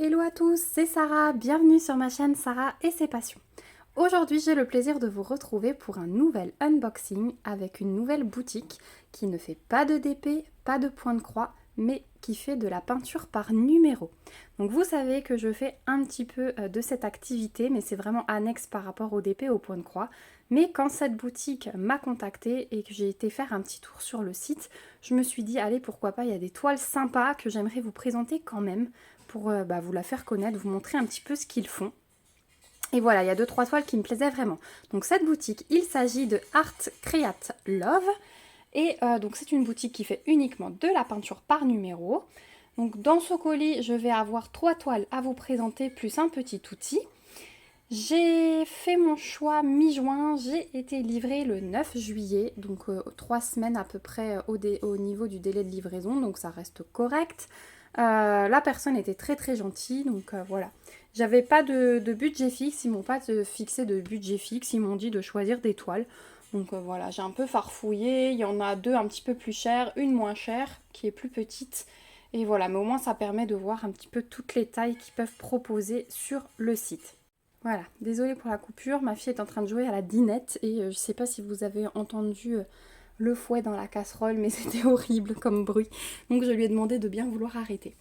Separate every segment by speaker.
Speaker 1: Hello à tous, c'est Sarah, bienvenue sur ma chaîne Sarah et ses passions. Aujourd'hui j'ai le plaisir de vous retrouver pour un nouvel unboxing avec une nouvelle boutique qui ne fait pas de DP, pas de point de croix, mais qui fait de la peinture par numéro. Donc vous savez que je fais un petit peu de cette activité, mais c'est vraiment annexe par rapport au DP, au point de croix. Mais quand cette boutique m'a contactée et que j'ai été faire un petit tour sur le site, je me suis dit allez pourquoi pas, il y a des toiles sympas que j'aimerais vous présenter quand même pour vous la faire connaître, vous montrer un petit peu ce qu'ils font. Et voilà, il y a 2-3 toiles qui me plaisaient vraiment. Donc cette boutique, il s'agit de Art Create Love. Et donc c'est une boutique qui fait uniquement de la peinture par numéro. Donc dans ce colis, je vais avoir 3 toiles à vous présenter, plus un petit outil. J'ai fait mon choix mi-juin, j'ai été livrée le 9 juillet, donc 3 semaines à peu près au niveau du délai de livraison, donc ça reste correct. La personne était très très gentille, donc voilà. J'avais pas de budget fixe, ils m'ont pas fixé de budget fixe, ils m'ont dit de choisir des toiles. Donc voilà, j'ai un peu farfouillé, il y en a 2 un petit peu plus chères, une moins chère, qui est plus petite. Et voilà, mais au moins ça permet de voir un petit peu toutes les tailles qu'ils peuvent proposer sur le site. Voilà, désolée pour la coupure, ma fille est en train de jouer à la dinette et je sais pas si vous avez entendu le fouet dans la casserole, mais c'était horrible comme bruit. Donc je lui ai demandé de bien vouloir arrêter.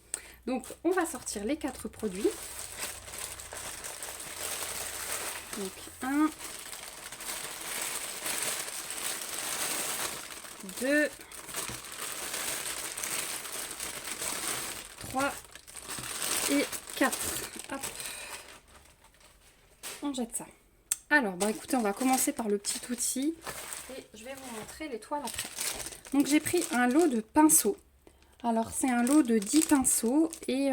Speaker 1: Donc on va sortir les 4 produits. Donc 1, 2, 3 et 4. Hop. On jette ça. Alors, bon écoutez, on va commencer par le petit outil et je vais vous montrer les toiles après. Donc j'ai pris un lot de pinceaux. Alors c'est un lot de 10 pinceaux et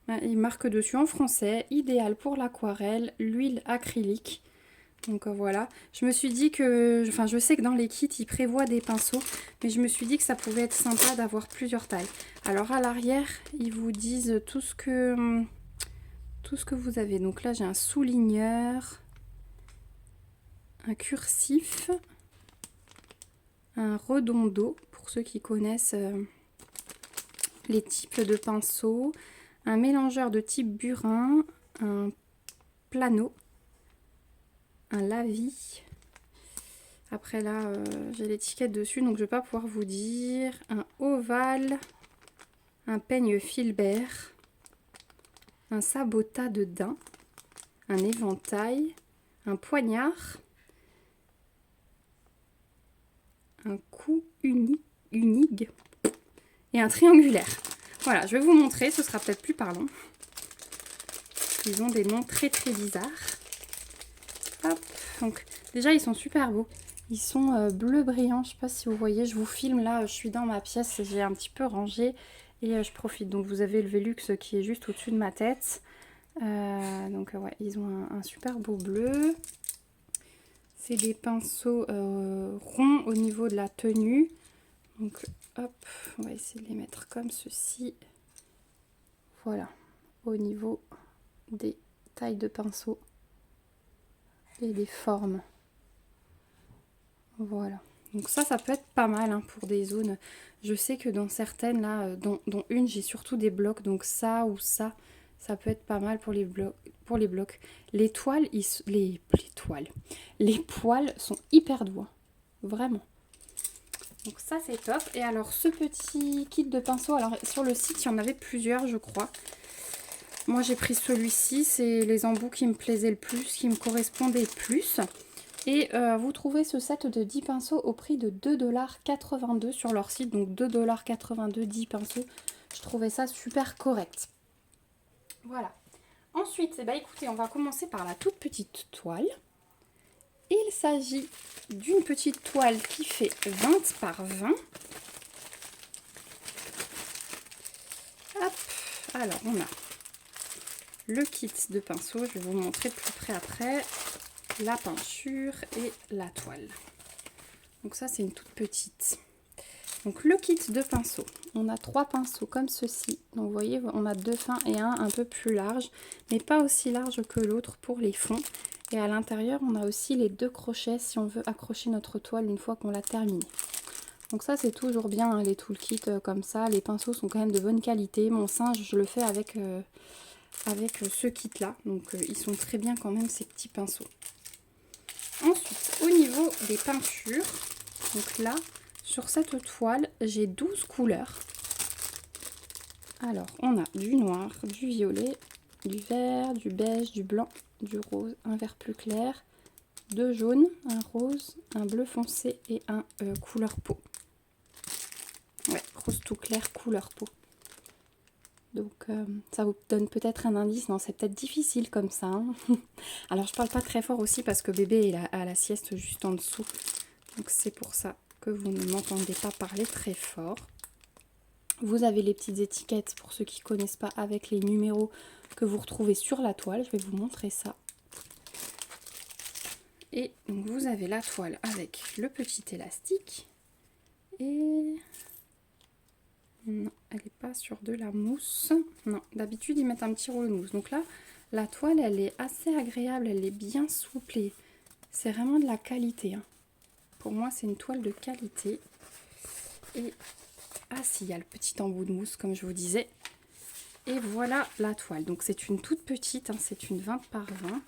Speaker 1: il marque dessus en français, idéal pour l'aquarelle, l'huile acrylique. Donc voilà, je me suis dit que, enfin je sais que dans les kits ils prévoient des pinceaux, mais je me suis dit que ça pouvait être sympa d'avoir plusieurs tailles. Alors à l'arrière, ils vous disent tout ce que vous avez. Donc là j'ai un souligneur, un cursif, un redondo pour ceux qui connaissent les types de pinceaux, un mélangeur de type burin, un plano, un lavis. Après là j'ai l'étiquette dessus donc je vais pas pouvoir vous dire. Un ovale, un peigne filbert, un sabota de daim, un éventail, un poignard, un coup unique et un triangulaire. Voilà, je vais vous montrer, ce sera peut-être plus parlant. Ils ont des noms très très bizarres. Hop, donc déjà ils sont super beaux. Ils sont bleu brillant, je sais pas si vous voyez, je vous filme là, je suis dans ma pièce, j'ai un petit peu rangé et je profite. Donc vous avez le Velux qui est juste au-dessus de ma tête. Donc ouais, ils ont un super beau bleu. C'est des pinceaux ronds au niveau de la tenue. Donc hop, on va essayer de les mettre comme ceci. Voilà, au niveau des tailles de pinceaux et des formes. Voilà. Donc ça peut être pas mal hein, pour des zones. Je sais que dans certaines, là, dont une, j'ai surtout des blocs. Donc ça ou ça peut être pas mal pour les blocs. Les toiles, les poils sont hyper doux. Vraiment. Donc ça c'est top. Et alors ce petit kit de pinceau, alors sur le site il y en avait plusieurs je crois. Moi j'ai pris celui-ci, c'est les embouts qui me plaisaient le plus, qui me correspondaient le plus. Et vous trouvez ce set de 10 pinceaux au prix de 2,82 $ sur leur site. Donc 2,82 $, 10 pinceaux. Je trouvais ça super correct. Voilà. Ensuite, eh ben, écoutez, on va commencer par la toute petite toile. Il s'agit d'une petite toile qui fait 20 par 20. Hop. Alors, on a le kit de pinceau. Je vais vous montrer de plus près après. La peinture et la toile. Donc ça c'est une toute petite. Donc le kit de pinceau, on a 3 pinceaux comme ceci. Donc vous voyez on a 2 fins et un peu plus large, mais pas aussi large que l'autre pour les fonds. Et à l'intérieur on a aussi les 2 crochets si on veut accrocher notre toile une fois qu'on l'a terminée. Donc ça c'est toujours bien, hein, les toolkits comme ça. Les pinceaux sont quand même de bonne qualité. Mon singe, je le fais avec ce kit là. Donc ils sont très bien quand même, ces petits pinceaux. Ensuite, au niveau des peintures, donc là, sur cette toile, j'ai 12 couleurs. Alors, on a du noir, du violet, du vert, du beige, du blanc, du rose, un vert plus clair, deux jaunes, un rose, un bleu foncé et un couleur peau. Ouais, rose tout clair, couleur peau. Donc ça vous donne peut-être un indice. Non, c'est peut-être difficile comme ça, hein. Alors je parle pas très fort aussi parce que bébé est à la sieste juste en dessous. Donc c'est pour ça que vous ne m'entendez pas parler très fort. Vous avez les petites étiquettes pour ceux qui ne connaissent pas avec les numéros que vous retrouvez sur la toile. Je vais vous montrer ça. Et donc vous avez la toile avec le petit élastique. Et... non, elle n'est pas sur de la mousse. Non, d'habitude ils mettent un petit rouleau de mousse. Donc là, la toile, elle est assez agréable, elle est bien souple. C'est vraiment de la qualité, hein. Pour moi, c'est une toile de qualité. Et ah si, il y a le petit embout de mousse, comme je vous disais. Et voilà la toile. Donc c'est une toute petite, hein, c'est une 20 par 20.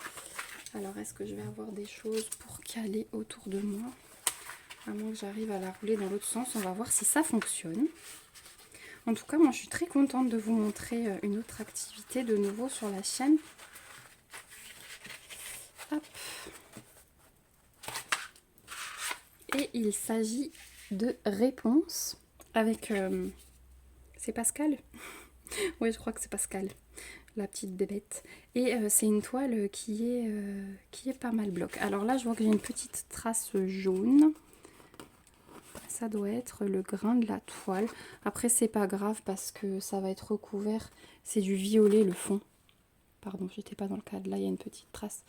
Speaker 1: Alors est-ce que je vais avoir des choses pour caler autour de moi? À moins que j'arrive à la rouler dans l'autre sens, on va voir si ça fonctionne. En tout cas, moi je suis très contente de vous montrer une autre activité de nouveau sur la chaîne. Hop. Et il s'agit de réponses avec... c'est Pascal? Oui, je crois que c'est Pascal, la petite bébête. Et c'est une toile qui est pas mal bloc. Alors là, je vois que j'ai une petite trace jaune. Ça doit être le grain de la toile. Après, c'est pas grave parce que ça va être recouvert. C'est du violet, le fond. Pardon, j'étais pas dans le cadre. Là, il y a une petite trace.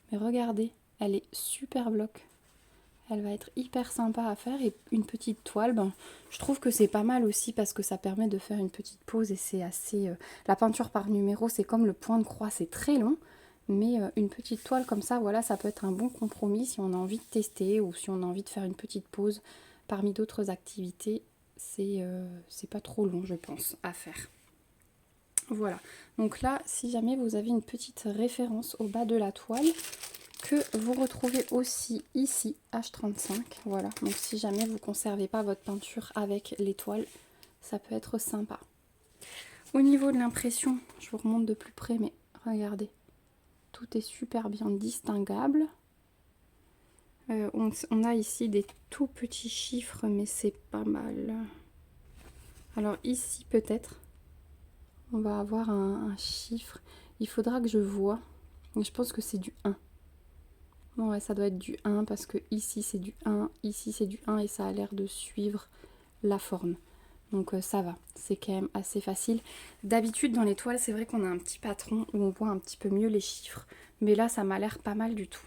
Speaker 1: Mais regardez, elle est super bloc. Elle va être hyper sympa à faire. Et une petite toile, ben, je trouve que c'est pas mal aussi parce que ça permet de faire une petite pause. Et c'est assez... la peinture par numéro, c'est comme le point de croix, c'est très long. Mais une petite toile comme ça, voilà, ça peut être un bon compromis si on a envie de tester ou si on a envie de faire une petite pause parmi d'autres activités. C'est pas trop long, je pense, à faire. Voilà. Donc là, si jamais vous avez une petite référence au bas de la toile, que vous retrouvez aussi ici, H35. Voilà, donc si jamais vous ne conservez pas votre peinture avec l'étoile, ça peut être sympa. Au niveau de l'impression, je vous remonte de plus près, mais regardez, tout est super bien distinguable. On a ici des tout petits chiffres, mais c'est pas mal. Alors ici, peut-être, on va avoir un chiffre. Il faudra que je vois, mais je pense que c'est du 1. Ouais, ça doit être du 1 parce que ici c'est du 1, ici c'est du 1 et ça a l'air de suivre la forme. Donc ça va, c'est quand même assez facile. D'habitude dans les toiles, c'est vrai qu'on a un petit patron où on voit un petit peu mieux les chiffres. Mais là, ça m'a l'air pas mal du tout.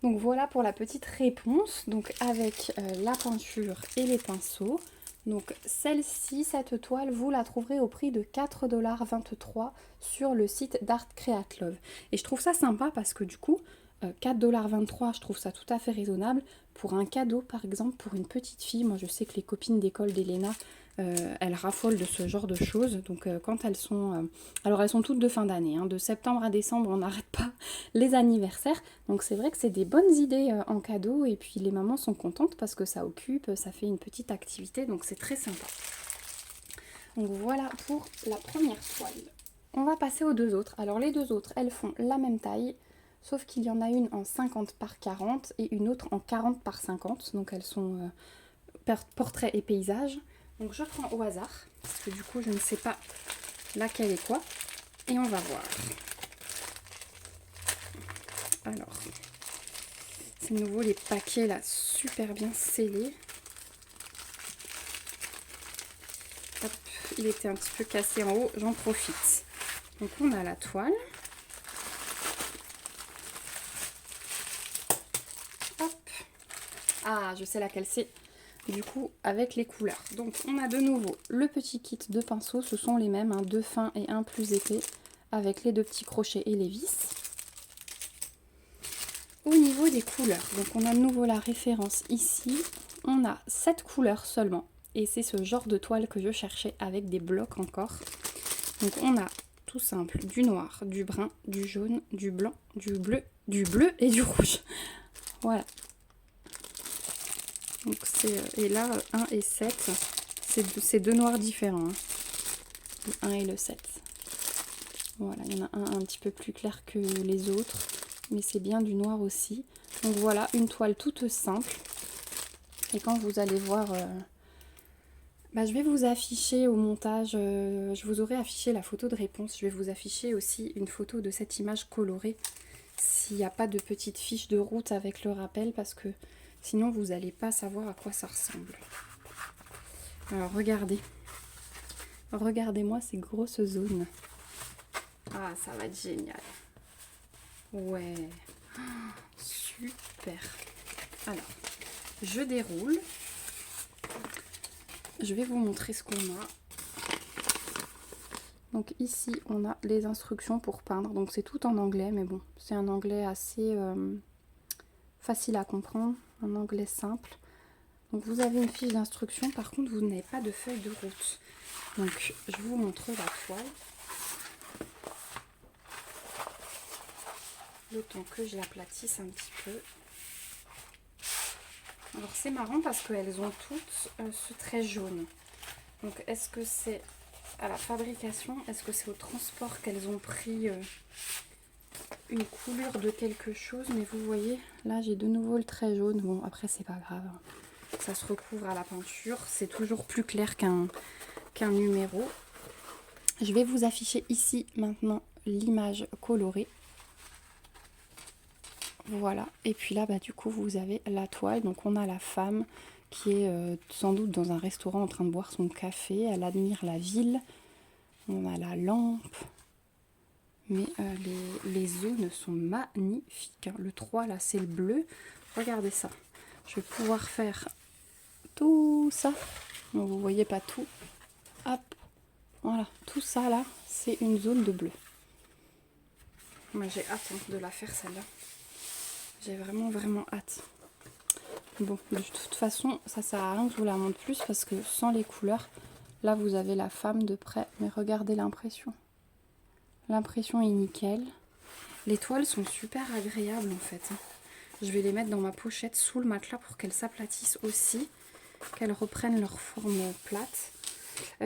Speaker 1: Donc voilà pour la petite réponse. Donc avec la peinture et les pinceaux. Donc celle-ci, cette toile, vous la trouverez au prix de 4,23 $ sur le site d'Art Create Love. Et je trouve ça sympa parce que du coup... 4,23 $, je trouve ça tout à fait raisonnable. Pour un cadeau, par exemple, pour une petite fille, moi je sais que les copines d'école d'Elena, elles raffolent de ce genre de choses. Donc quand elles sont... alors elles sont toutes de fin d'année, hein, de septembre à décembre, on n'arrête pas les anniversaires. Donc c'est vrai que c'est des bonnes idées en cadeau. Et puis les mamans sont contentes parce que ça occupe, ça fait une petite activité. Donc c'est très sympa. Donc voilà pour la première toile. On va passer aux deux autres. Alors les deux autres, elles font la même taille. Sauf qu'il y en a une en 50 par 40 et une autre en 40 par 50. Donc elles sont portrait et paysage. Donc je prends au hasard, parce que du coup je ne sais pas laquelle est quoi. Et on va voir. Alors, c'est nouveau les paquets là, super bien scellés. Hop, il était un petit peu cassé en haut, j'en profite. Donc on a la toile. Ah, je sais laquelle c'est, du coup, avec les couleurs. Donc, on a de nouveau le petit kit de pinceaux. Ce sont les mêmes, hein, deux fins et un plus épais, avec les deux petits crochets et les vis. Au niveau des couleurs, donc on a de nouveau la référence ici. on a 7 couleurs seulement. Et c'est ce genre de toile que je cherchais avec des blocs encore. Donc on a tout simple du noir, du brun, du jaune, du blanc, du bleu et du rouge. Voilà. Donc et là 1 et 7, c'est deux noirs différents. Hein. Le 1 et le 7. Voilà, il y en a un petit peu plus clair que les autres, mais c'est bien du noir aussi. Donc voilà, une toile toute simple. Et quand vous allez voir, je vais vous afficher au montage, je vous aurai affiché la photo de réponse. Je vais vous afficher aussi une photo de cette image colorée, s'il n'y a pas de petite fiche de route avec le rappel, parce que sinon vous n'allez pas savoir à quoi ça ressemble. Alors regardez. Regardez-moi ces grosses zones. Ah, ça va être génial. Ouais. Oh, super. Alors, je déroule. Je vais vous montrer ce qu'on a. Donc ici, on a les instructions pour peindre. Donc c'est tout en anglais, mais bon, c'est un anglais assez facile à comprendre. Un anglais simple. Donc vous avez une fiche d'instruction. Par contre, vous n'avez pas de feuille de route. Donc, je vous montre la toile. Le temps que je l'aplatisse un petit peu. Alors c'est marrant parce qu'elles ont toutes ce trait jaune. Donc est-ce que c'est à la fabrication, est-ce que c'est au transport qu'elles ont pris une couleur de quelque chose? Mais vous voyez, là j'ai de nouveau le trait jaune. Bon, après c'est pas grave. Ça se recouvre à la peinture. C'est toujours plus clair qu'un numéro. Je vais vous afficher ici maintenant l'image colorée. Voilà, et puis là, du coup, vous avez la toile. Donc, on a la femme qui est sans doute dans un restaurant en train de boire son café. Elle admire la ville. On a la lampe. Mais les zones sont magnifiques. Hein. Le 3, là, c'est le bleu. Regardez ça. Je vais pouvoir faire tout ça. Bon, vous voyez pas tout. Hop, voilà. Tout ça, là, c'est une zone de bleu. Moi, j'ai hâte de la faire, celle-là. J'ai vraiment hâte. Bon, de toute façon, ça sert à rien que je vous la montre plus parce que sans les couleurs, là vous avez la femme de près. Mais regardez l'impression. L'impression est nickel. Les toiles sont super agréables en fait. Je vais les mettre dans ma pochette sous le matelas pour qu'elles s'aplatissent aussi, qu'elles reprennent leur forme plate.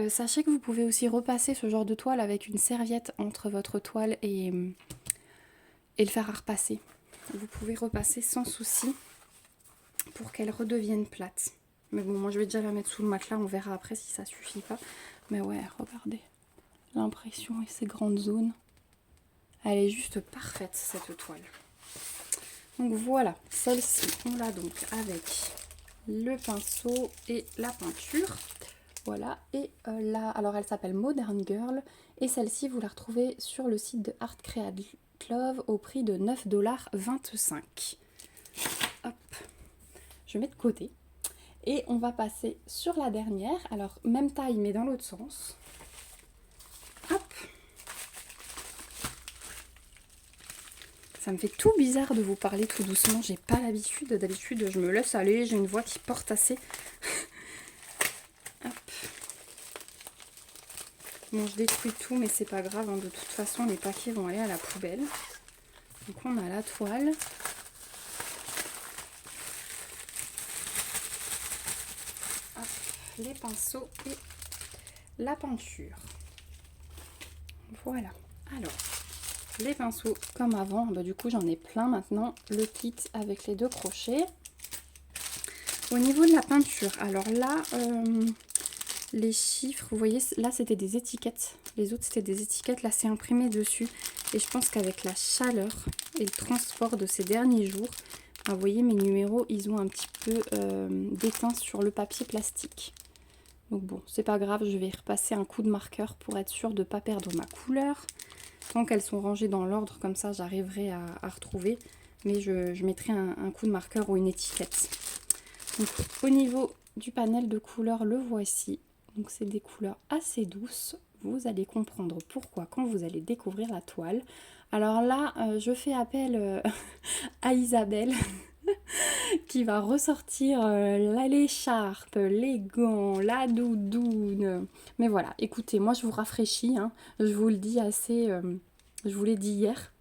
Speaker 1: Sachez que vous pouvez aussi repasser ce genre de toile avec une serviette entre votre toile et le fer à repasser. Vous pouvez repasser sans souci pour qu'elle redevienne plate. Mais bon, moi je vais déjà la mettre sous le matelas, on verra après si ça suffit pas. Mais ouais, regardez l'impression et ces grandes zones. Elle est juste parfaite cette toile. Donc voilà, celle-ci, on l'a donc avec le pinceau et la peinture. Voilà, et là, alors elle s'appelle Modern Girl. Et celle-ci, vous la retrouvez sur le site de Art Create Love au prix de 9,25 $. Hop, je mets de côté. Et on va passer sur la dernière. Alors, même taille, mais dans l'autre sens. Hop. Ça me fait tout bizarre de vous parler tout doucement. J'ai pas l'habitude. D'habitude, je me laisse aller. J'ai une voix qui porte assez. Hop. Bon, je détruis tout, mais c'est pas grave. Hein. De toute façon, les paquets vont aller à la poubelle. Donc, on a la toile. Hop, les pinceaux et la peinture. Voilà. Alors, les pinceaux comme avant. Du coup, j'en ai plein maintenant. Le kit avec les 2 crochets. Au niveau de la peinture, alors là, les chiffres, vous voyez, là c'était des étiquettes. Les autres c'était des étiquettes, là c'est imprimé dessus. Et je pense qu'avec la chaleur et le transport de ces derniers jours, vous voyez mes numéros, ils ont un petit peu déteint sur le papier plastique. Donc bon, c'est pas grave, je vais repasser un coup de marqueur pour être sûre de ne pas perdre ma couleur. Tant qu'elles sont rangées dans l'ordre, comme ça j'arriverai à retrouver. Mais je mettrai un coup de marqueur ou une étiquette. Donc, au niveau du panel de couleurs, le voici. Donc c'est des couleurs assez douces. Vous allez comprendre pourquoi quand vous allez découvrir la toile. Alors là, je fais appel à Isabelle. qui va ressortir l'écharpe, les gants, la doudoune. Mais voilà, écoutez, moi je vous rafraîchis, hein. Je vous le dis assez, je vous l'ai dit hier,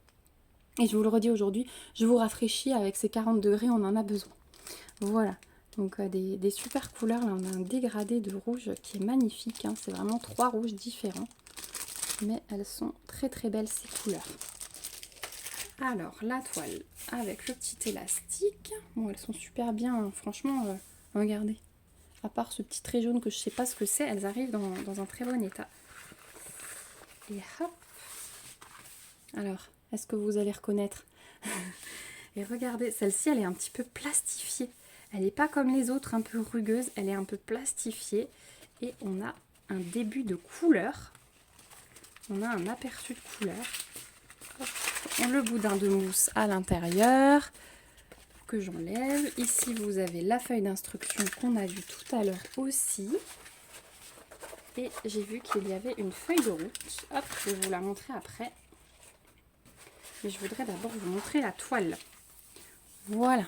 Speaker 1: et je vous le redis aujourd'hui, je vous rafraîchis avec ces 40 degrés, on en a besoin. Voilà, donc des super couleurs, là on a un dégradé de rouge qui est magnifique, hein. C'est vraiment 3 rouges différents, mais elles sont très très belles ces couleurs. Alors, la toile avec le petit élastique. Bon, elles sont super bien, hein. Franchement, regardez. À part ce petit trait jaune que je sais pas ce que c'est, elles arrivent dans un très bon état. Et hop. Alors, est-ce que vous allez reconnaître? Et regardez, celle-ci, elle est un petit peu plastifiée. Elle n'est pas comme les autres, un peu rugueuse. Elle est un peu plastifiée. Et on a un début de couleur. On a un aperçu de couleur. Hop. Le boudin de mousse à l'intérieur que j'enlève. Ici vous avez la feuille d'instruction qu'on a vue tout à l'heure aussi. Et j'ai vu qu'il y avait une feuille de route. Hop, je vais vous la montrer après. Mais je voudrais d'abord vous montrer la toile. Voilà.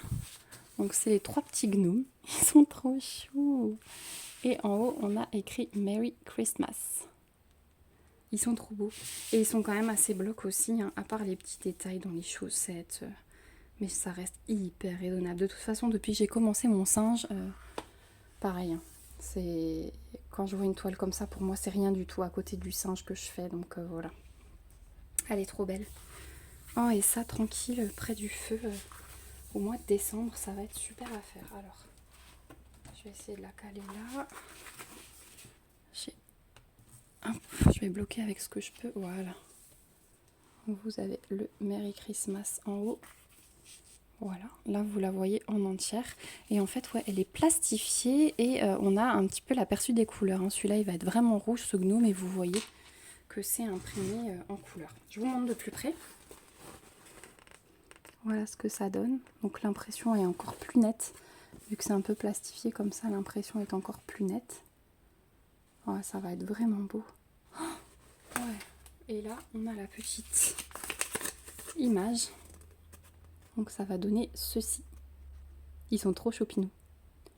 Speaker 1: Donc c'est les 3 petits gnomes. Ils sont trop choux. Et en haut on a écrit Merry Christmas. Ils sont trop beaux. Et ils sont quand même assez blocs aussi, hein, à part les petits détails dans les chaussettes. Mais ça reste hyper raisonnable. De toute façon, depuis que j'ai commencé mon singe, pareil. Hein, c'est quand je vois une toile comme ça, pour moi, c'est rien du tout à côté du singe que je fais. Donc voilà. Elle est trop belle. Oh, et ça, tranquille, près du feu, au mois de décembre, ça va être super à faire. Alors, je vais essayer de la caler là. Hop, je vais bloquer avec ce que je peux. Voilà. Vous avez le Merry Christmas en haut. Voilà, là vous la voyez en entière. Et en fait, ouais, elle est plastifiée et on a un petit peu l'aperçu des couleurs. Hein. Celui-là, il va être vraiment rouge, ce gnome, et vous voyez que c'est imprimé en couleur. Je vous montre de plus près. Voilà ce que ça donne. Donc l'impression est encore plus nette. Vu que c'est un peu plastifié comme ça, l'impression est encore plus nette. Ouais, ça va être vraiment beau. Oh, ouais. Et là, on a la petite image. Donc ça va donner ceci. Ils sont trop chopinous.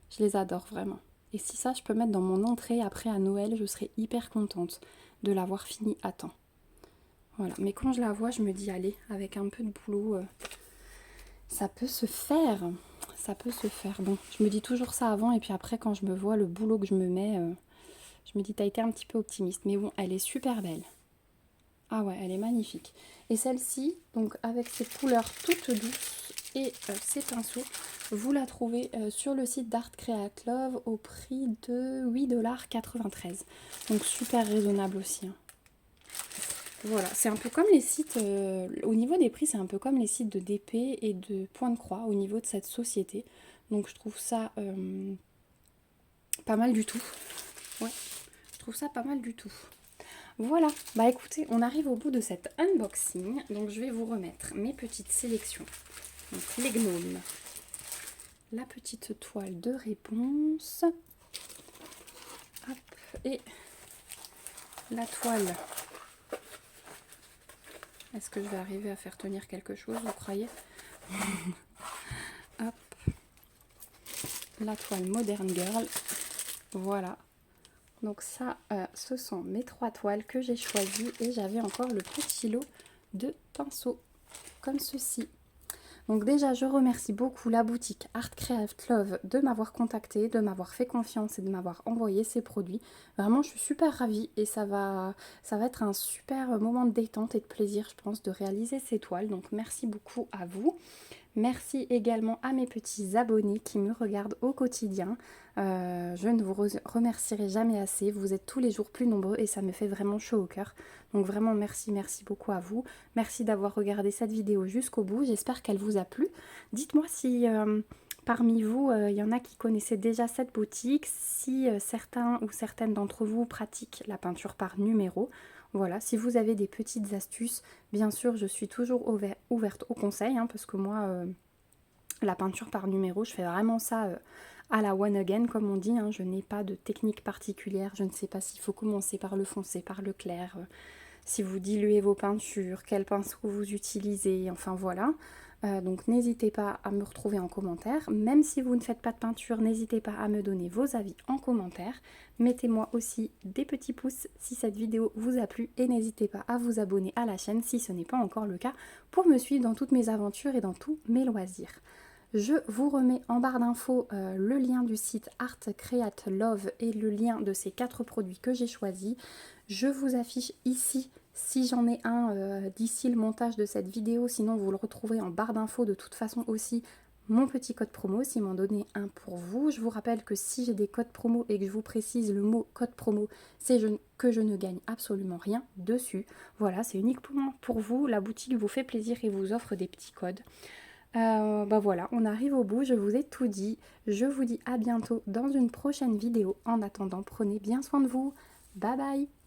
Speaker 1: Je les adore vraiment. Et si ça, je peux mettre dans mon entrée après à Noël, je serai hyper contente de l'avoir fini à temps. Voilà. Mais quand je la vois, je me dis, allez, avec un peu de boulot, ça peut se faire. Ça peut se faire. Bon, je me dis toujours ça avant, et puis après, quand je me vois le boulot que je me mets, je me dis, t'as été un petit peu optimiste. Mais bon, elle est super belle. Ah ouais, elle est magnifique. Et celle-ci, donc avec ces couleurs toutes douces et ces pinceaux, vous la trouvez sur le site d'Art Create Love au prix de 8,93 $. Donc super raisonnable aussi. Hein. Voilà, c'est un peu comme les sites, au niveau des prix, c'est un peu comme les sites de DP et de Point de Croix au niveau de cette société. Donc je trouve ça pas mal du tout. Ouais, je trouve ça pas mal du tout. Voilà, bah écoutez, on arrive au bout de cet unboxing. Donc je vais vous remettre mes petites sélections. Donc les gnomes, la petite toile de réponse, hop, et la toile. Est-ce que je vais arriver à faire tenir quelque chose, vous croyez? Hop, la toile Modern Girl, voilà. Donc ça, ce sont mes 3 toiles que j'ai choisies et j'avais encore le petit lot de pinceaux, comme ceci. Donc déjà, je remercie beaucoup la boutique Art Create Love de m'avoir contactée, de m'avoir fait confiance et de m'avoir envoyé ces produits. Vraiment, je suis super ravie et ça va être un super moment de détente et de plaisir, je pense, de réaliser ces toiles. Donc merci beaucoup à vous. Merci également à mes petits abonnés qui me regardent au quotidien. Je ne vous remercierai jamais assez. Vous êtes tous les jours plus nombreux et ça me fait vraiment chaud au cœur. Donc vraiment merci beaucoup à vous. Merci d'avoir regardé cette vidéo jusqu'au bout. J'espère qu'elle vous a plu. Dites-moi si parmi vous, il y en a qui connaissaient déjà cette boutique, si certains ou certaines d'entre vous pratiquent la peinture par numéro. Voilà, si vous avez des petites astuces, bien sûr, je suis toujours ouverte aux conseils, hein, parce que moi, la peinture par numéro, je fais vraiment ça à la one again, comme on dit. Hein, je n'ai pas de technique particulière, je ne sais pas s'il faut commencer par le foncé, par le clair, si vous diluez vos peintures, quel pinceau vous utilisez, enfin voilà. Donc n'hésitez pas à me retrouver en commentaire. Même si vous ne faites pas de peinture, n'hésitez pas à me donner vos avis en commentaire. Mettez-moi aussi des petits pouces si cette vidéo vous a plu et n'hésitez pas à vous abonner à la chaîne si ce n'est pas encore le cas pour me suivre dans toutes mes aventures et dans tous mes loisirs. Je vous remets en barre d'infos le lien du site Art Create Love et le lien de ces 4 produits que j'ai choisis. Je vous affiche ici si j'en ai un d'ici le montage de cette vidéo, sinon vous le retrouvez en barre d'infos de toute façon aussi mon petit code promo, s'ils m'en donné un pour vous. Je vous rappelle que si j'ai des codes promo et que je vous précise le mot code promo, c'est que je ne gagne absolument rien dessus. Voilà, c'est uniquement pour vous, la boutique vous fait plaisir et vous offre des petits codes. Voilà, on arrive au bout, je vous ai tout dit. Je vous dis à bientôt dans une prochaine vidéo. En attendant, prenez bien soin de vous. Bye bye!